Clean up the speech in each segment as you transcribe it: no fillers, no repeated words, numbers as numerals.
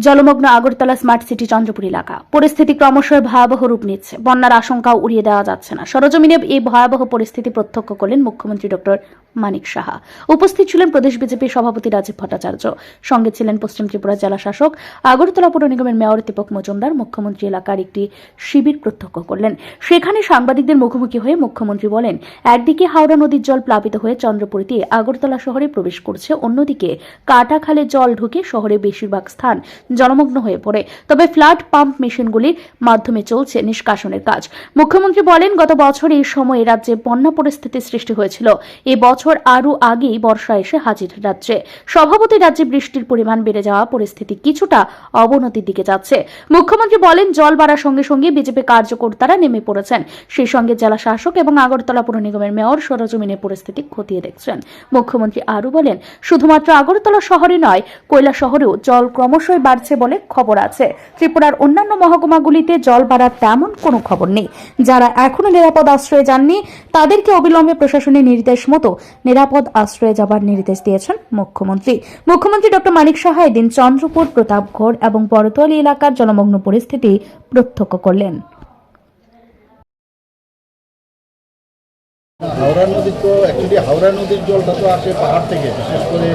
জলমগ্ন Agartala smart city Chandrapur এলাকা পরিস্থিতি ক্রমশ ভয়াবহ রূপ নিচ্ছে। বন্যার আশঙ্কাও উড়িয়ে দেওয়া যাচ্ছে না। সরজমিনে এই ভয়াবহ পরিস্থিতি প্রত্যক্ষ করলেন মুখ্যমন্ত্রী ডক্টর মানিক সাহা। উপস্থিত ছিলেন প্রদেশ বিজেপি সভাপতি রাজীব ভট্টাচার্য, সঙ্গে ছিলেন পশ্চিম ত্রিপুরা জেলা শাসক, আগরতলা পৌর নিগমের মেয়র দীপক মজুমদার। মুখ্যমন্ত্রী এলাকার একটি শিবির প্রত্যক্ষ করলেন। সেখানে সাংবাদিকদের মুখোমুখি হয়ে মুখ্যমন্ত্রী বলেন, একদিকে হাওড়া নদীর জল প্লাবিত হয়ে চন্দ্রপুর দিয়ে আগরতলা শহরে প্রবেশ করছে, অন্যদিকে কাটাখালে জল ঢুকে শহরের বেশিরভাগ স্থান জলমগ্ন হয়ে পড়ে। তবে ফ্লাড পাম্প মেশিনগুলির মাধ্যমে চলছে নিষ্কাশনের কাজ। মুখ্যমন্ত্রী বলেন, গত বছর এই সময়ে রাজ্যে বন্যা পরিস্থিতির সৃষ্টি হয়েছিল। এই বছর আরও আগেই বর্ষা এসে হাজির রাজ্যে। স্বভাবতই রাজ্যে বৃষ্টির পরিমাণ বেড়ে যাওয়া পরিস্থিতি কিছুটা অবনতির দিকে যাচ্ছে। মুখ্যমন্ত্রী বলেন, জল বাড়ার সঙ্গে সঙ্গে বিজেপি কার্যকর্তারা নেমে পড়েছেন। সেই সঙ্গে জেলা শাসক এবং আগরতলা পৌর নিগমের মেয়র সরজমিনে পরিস্থিতি খতিয়ে দেখছেন। মুখ্যমন্ত্রী আরও বলেন, শুধুমাত্র আগরতলা শহরে নয়, কৈলাস শহরেও জল ক্রমশই বাড়ছে বলে খবর আছে। ত্রিপুরার অন্যান্য মহকুমাগুলিতে জল বাড়ার তেমন কোনো খবর নেই। যারা এখনো নিরাপদ আশ্রয়ে যাননি তাদেরকে অবিলম্বে প্রশাসনের নির্দেশ মতো নিরাপদ আশ্রয়ে যাবার নির্দেশ দিয়েছেন মুখ্যমন্ত্রী। মুখ্যমন্ত্রী ডক্টর মানিক সাহা এদিন চন্দ্রপুর, প্রতাপগড় এবং বড়তোয়ালি এলাকার জলমগ্ন পরিস্থিতি প্রত্যক্ষ করলেন। হাওড়া নদী তো অ্যাকচুয়ালি হাওড়া নদীর জলটা তো আসে পাহাড় থেকে, বিশেষ করে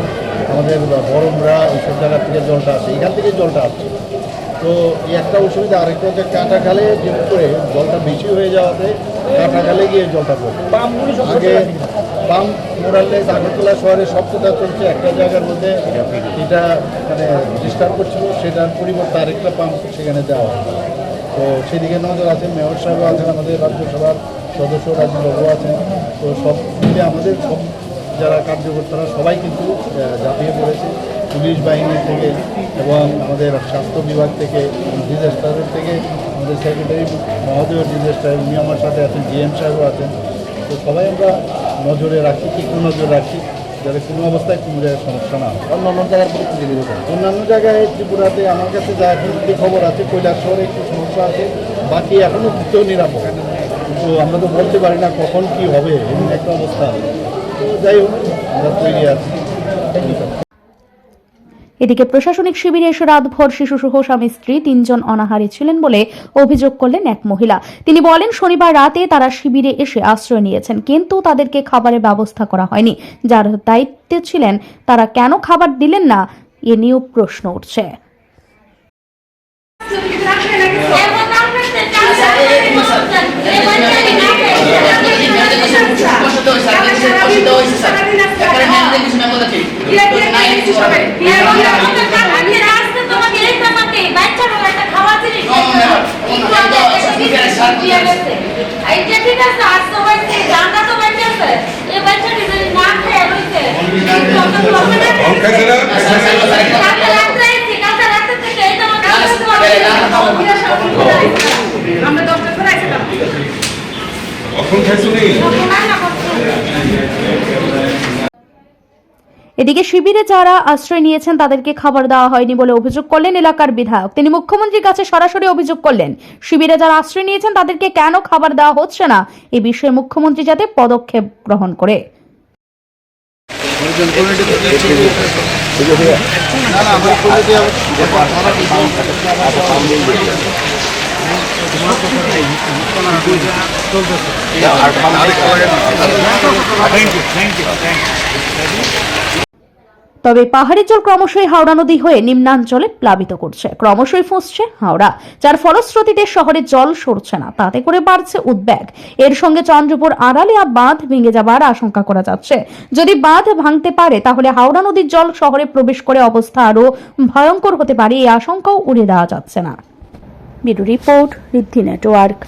আমাদের বরমরা এইসব জায়গা থেকে জলটা আসে, এখান থেকে জলটা আসছে। তো এই একটা অসুবিধা। আরেকটা হচ্ছে কাটাখালে যেহেতু করে জলটা বেশি হয়ে যাওয়াতে কাটাখালে গিয়ে জলটা পড়ে। আগে পাম্প মোরালেস আগরতলা শহরে সব কথা চলছে, একটা জায়গার মধ্যে এটা মানে ডিস্টার্ব করছিল, সেটার পরিবর্তে আরেকটা পাম্প সেখানে দেওয়া হয়। তো সেদিকে নজর আছে, মেয়র সাহেবও আছেন, আমাদের রাজ্যসভার সদস্য রাজীববাবু আছেন। তো সব মিলে আমাদের সব যারা কার্যকর্তারা সবাই কিন্তু ঝাঁপিয়ে পড়েছে, পুলিশ বাহিনী থেকে এবং আমাদের স্বাস্থ্য বিভাগ থেকে, ডিজাস্টারের থেকে আমাদের সেক্রেটারি মহোদয় ডিজাস্টার, উনি আমার সাথে আছেন, জিএম সাহেবও আছেন। তো সবাই আমরা নজরে রাখি, তীক্ষ্ণ নজর রাখি, যাতে কোনো অবস্থায় কোনো জায়গায় সমস্যা না হয়। অন্যান্য জায়গার পরিস্থিতি অন্যান্য জায়গায় ত্রিপুরাতে আমার কাছে যা এখন যে খবর আছে, কৈলাস শহরে একটু সমস্যা আছে, বাকি এখনও দ্বিতীয় নিরাপদ। কিন্তু আমরা তো বলতে পারি না কখন কি হবে, এমন একটা অবস্থা। তো যাই হোক, আমরা তৈরি আছি। Thank you. এদিকে প্রশাসনিক শিবিরে এসে রাতভর শিশুসহ স্বামী স্ত্রী 3 জন অনাহারী ছিলেন বলে অভিযোগ করলেন এক মহিলা। তিনি বলেন, শনিবার রাতে তারা শিবিরে এসে আশ্রয় নিয়েছেন, কিন্তু তাদেরকে খাবারের ব্যবস্থা করা হয়নি। যার দায়িত্বে ছিলেন তারা কেন খাবার দিলেন না, এ নিয়েও প্রশ্ন উঠছে। এদিকে শিবিরে যারা আশ্রয় নিয়েছেন তাদেরকে খাবার দেওয়া হয়নি বলে অভিযোগ করলেন এলাকার বিধায়ক। তিনি মুখ্যমন্ত্রীর কাছে সরাসরি অভিযোগ করলেন, শিবিরে যারা আশ্রয় নিয়েছেন তাদেরকে কেন খাবার দেওয়া হচ্ছে না, এ বিষয়ে মুখ্যমন্ত্রী যাতে পদক্ষেপ গ্রহণ করে। তবে পাহাড়ি জল ক্রমশই হাওড়া নদী হয়ে নিম্নাঞ্চলে প্লাবিত করছে, ক্রমশই ফুঁসছে হাওড়া, যার ফলশ্রুতিতে শহরে জল সরছে না। তাতে করে বাড়ছে উদ্বেগ। এর সঙ্গে চন্দ্রপুর আড়ালিয়া বাঁধ ভেঙে যাবার আশঙ্কা করা যাচ্ছে। যদি বাঁধ ভাঙতে পারে তাহলে হাওড়া নদীর জল শহরে প্রবেশ করে অবস্থা আরো ভয়ঙ্কর হতে পারে, এই আশঙ্কাও উড়িয়ে দেওয়া যাচ্ছে না। ব্যুরো রিপোর্ট, ঋদ্ধি নেটওয়ার্ক।